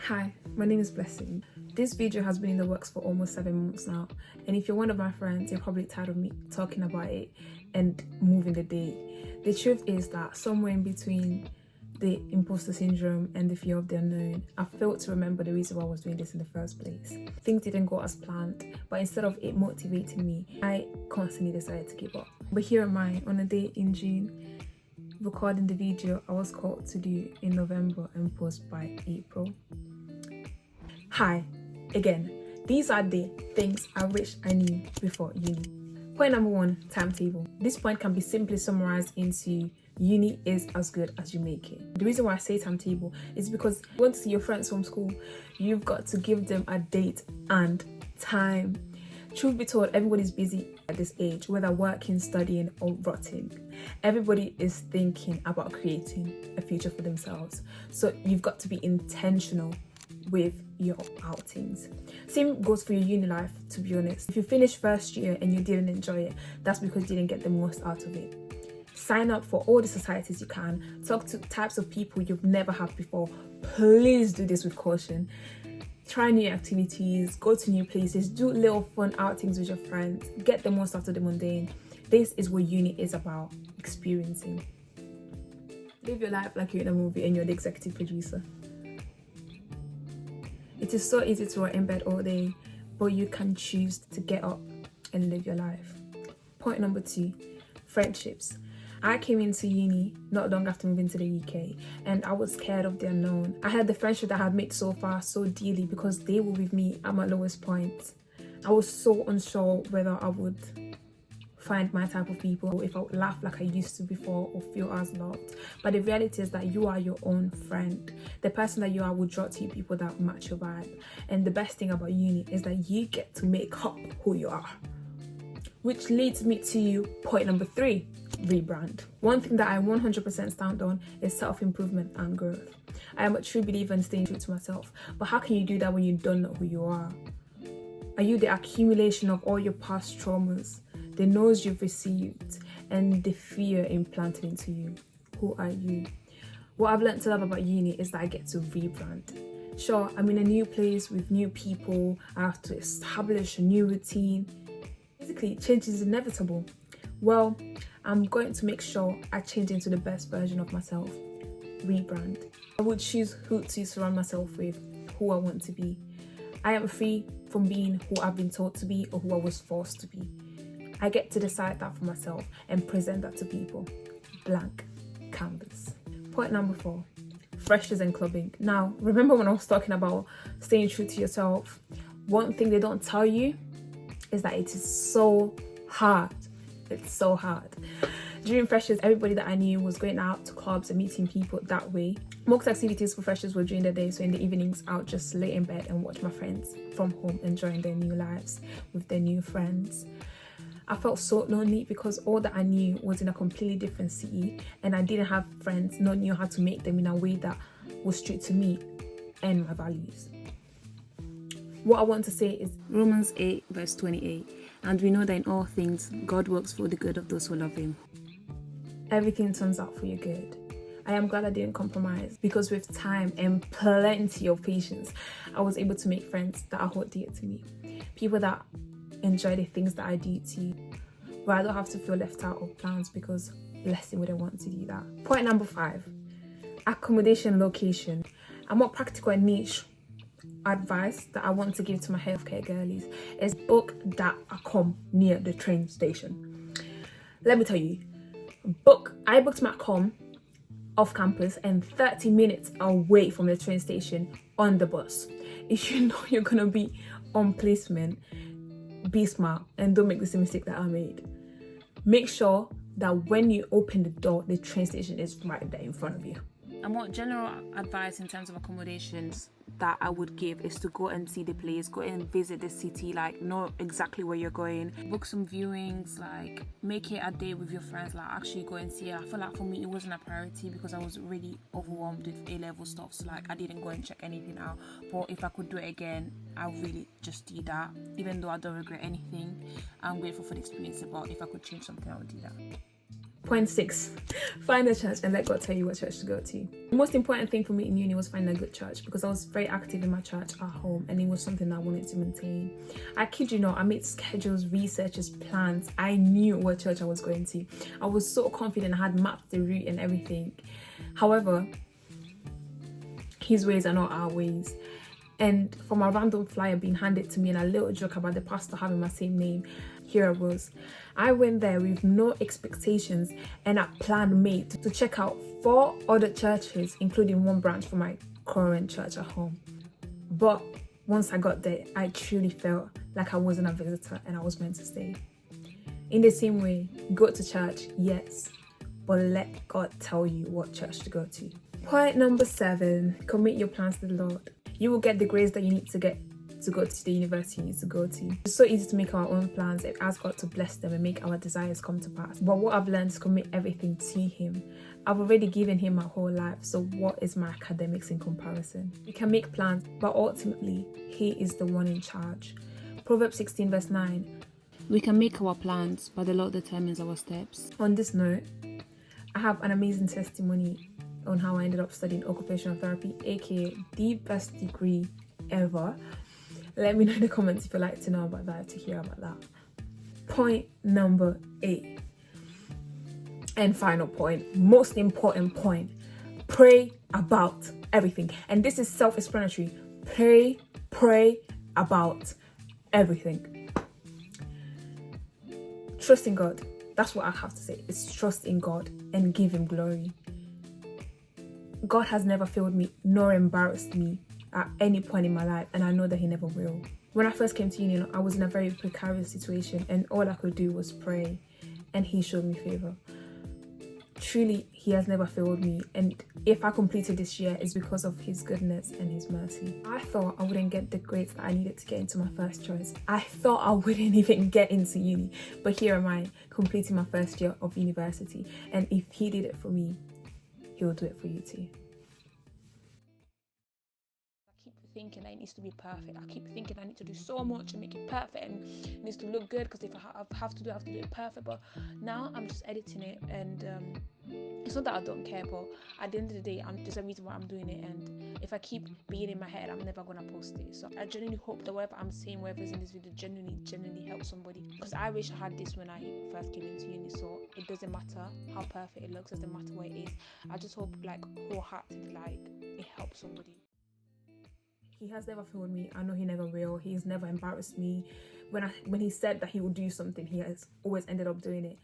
Hi, my name is Blessing. This video has been in the works for almost 7 months now, and if you're one of my friends, you're probably tired of me talking about it and moving the day. The truth is that somewhere in between the imposter syndrome and the fear of the unknown, I failed to remember the reason why I was doing this in the first place. Things didn't go as planned, but instead of it motivating me, I constantly decided to give up. But here am I on a day in June, recording the video I was called to do in November and post by April. Hi, again, these are the things I wish I knew before uni. Point number 1, timetable. This point can be simply summarized into uni is as good as you make it. The reason why I say timetable is because you want to see your friends from school, you've got to give them a date and time. Truth be told, everybody's busy at this age, whether working, studying, or rotting. Everybody is thinking about creating a future for themselves. So you've got to be intentional with your outings. Same goes for your uni life, to be honest. If you finish first year and you didn't enjoy it, that's because you didn't get the most out of it. Sign up for all the societies you can. Talk to types of people you've never had before. Please do this with caution. Try new activities, go to new places, do little fun outings with your friends, get the most out of the mundane. This is what uni is about, experiencing. Live your life like you're in a movie and you're the executive producer. It is so easy to rot in bed all day, but you can choose to get up and live your life. Point number 2, friendships. I came into uni not long after moving to the UK, and I was scared of the unknown. I had the friendship that I had made so far so dearly because they were with me at my lowest point. I was so unsure whether I would find my type of people, if I would laugh like I used to before or feel as loved. But the reality is that you are your own friend. The person that you are will draw to you people that match your vibe. And the best thing about uni is that you get to make up who you are. Which leads me to point number 3, rebrand. One thing that I 100% stand on is self-improvement and growth. I am a true believer in staying true to myself. But how can you do that when you don't know who you are? Are you the accumulation of all your past traumas, the no's you've received, and the fear implanted into you? Who are you? What I've learned to love about uni is that I get to rebrand. Sure, I'm in a new place with new people. I have to establish a new routine. Basically, change is inevitable. Well, I'm going to make sure I change into the best version of myself. Rebrand. I would choose who to surround myself with, who I want to be. I am free from being who I've been told to be or who I was forced to be. I get to decide that for myself and present that to people. Blank canvas. Point number 4, freshers and clubbing. Now, remember when I was talking about staying true to yourself? One thing they don't tell you is that it is so hard. It's so hard. During freshers, everybody that I knew was going out to clubs and meeting people that way. Most activities for freshers were during the day, so in the evenings, I would just lay in bed and watch my friends from home enjoying their new lives with their new friends. I felt so lonely because all that I knew was in a completely different city, and I didn't have friends, nor knew how to make them in a way that was true to me and my values. What I want to say is Romans 8 verse 28, and we know that in all things God works for the good of those who love him. Everything turns out for your good. I am glad I didn't compromise, because with time and plenty of patience, I was able to make friends that I hold dear to me. People that enjoy the things that I do too, where I don't have to feel left out of plans because Blessing wouldn't want to do that. Point number 5, accommodation location. A more practical and niche advice that I want to give to my healthcare girlies is book that accom near the train station. Let me tell you, I booked my accom off campus and 30 minutes away from the train station on the bus. If you know you're gonna be on placement, be smart and don't make the same mistake that I made. Make sure that when you open the door, the train station is right there in front of you. And what general advice in terms of accommodations that I would give is to go and see the place, go and visit the city, like know exactly where you're going, book some viewings, like make it a day with your friends, like actually go and see it. I feel like for me it wasn't a priority because I was really overwhelmed with A-level stuff, so like I didn't go and check anything out. But if I could do it again, I would really just do that. Even though I don't regret anything, I'm grateful for the experience, but if I could change something, I would do that. Point 6, find a church and let God tell you what church to go to. The most important thing for me in uni was finding a good church, because I was very active in my church at home and it was something that I wanted to maintain. I kid you not, I made schedules, researches, plans. I knew what church I was going to. I was so confident, I had mapped the route and everything. However, his ways are not our ways. And from a random flyer being handed to me and a little joke about the pastor having my same name, here I was. I went there with no expectations and a plan made to check out 4 other churches, including one branch for my current church at home. But once I got there, I truly felt like I wasn't a visitor and I was meant to stay. In the same way, go to church, yes, but let God tell you what church to go to. Point number 7, commit your plans to the Lord. You will get the grades that you need to get to go to the university you need to go to. It's so easy to make our own plans and ask God to bless them and make our desires come to pass. But what I've learned is commit everything to Him. I've already given Him my whole life, so what is my academics in comparison? We can make plans, but ultimately, He is the one in charge. Proverbs 16 verse 9. We can make our plans, but the Lord determines our steps. On this note, I have an amazing testimony on how I ended up studying occupational therapy, aka the best degree ever. Let me know in the comments if you'd like to know about that, to hear about that. Point number 8 and final point, most important point, pray about everything. And this is self-explanatory. Pray about everything. Trust in God. That's what I have to say. It's trust in God and give Him glory. God has never failed me nor embarrassed me at any point in my life, and I know that He never will. When I first came to uni, I was in a very precarious situation and all I could do was pray, and He showed me favor. Truly, He has never failed me, and if I completed this year, it's because of His goodness and His mercy. I thought I wouldn't get the grades that I needed to get into my first choice. I thought I wouldn't even get into uni, but here am I, completing my first year of university, and if He did it for me, He'll do it for you too. I keep thinking that it needs to be perfect. I keep thinking I need to do so much and make it perfect, and it needs to look good, because if I have to do it perfect. But now I'm just editing it, and it's not that I don't care, but at the end of the day, there's a reason why I'm doing it, and if I keep being in my head, I'm never gonna post it. So I genuinely hope that whatever I'm saying, whatever's in this video, genuinely helps somebody, because I wish I had this when I first came into uni. So it doesn't matter how perfect it looks, doesn't matter what it is. I just hope, like, wholeheartedly, like, it helps somebody. He has never failed me. I know He never will. He's never embarrassed me. When He said that He would do something, He has always ended up doing it.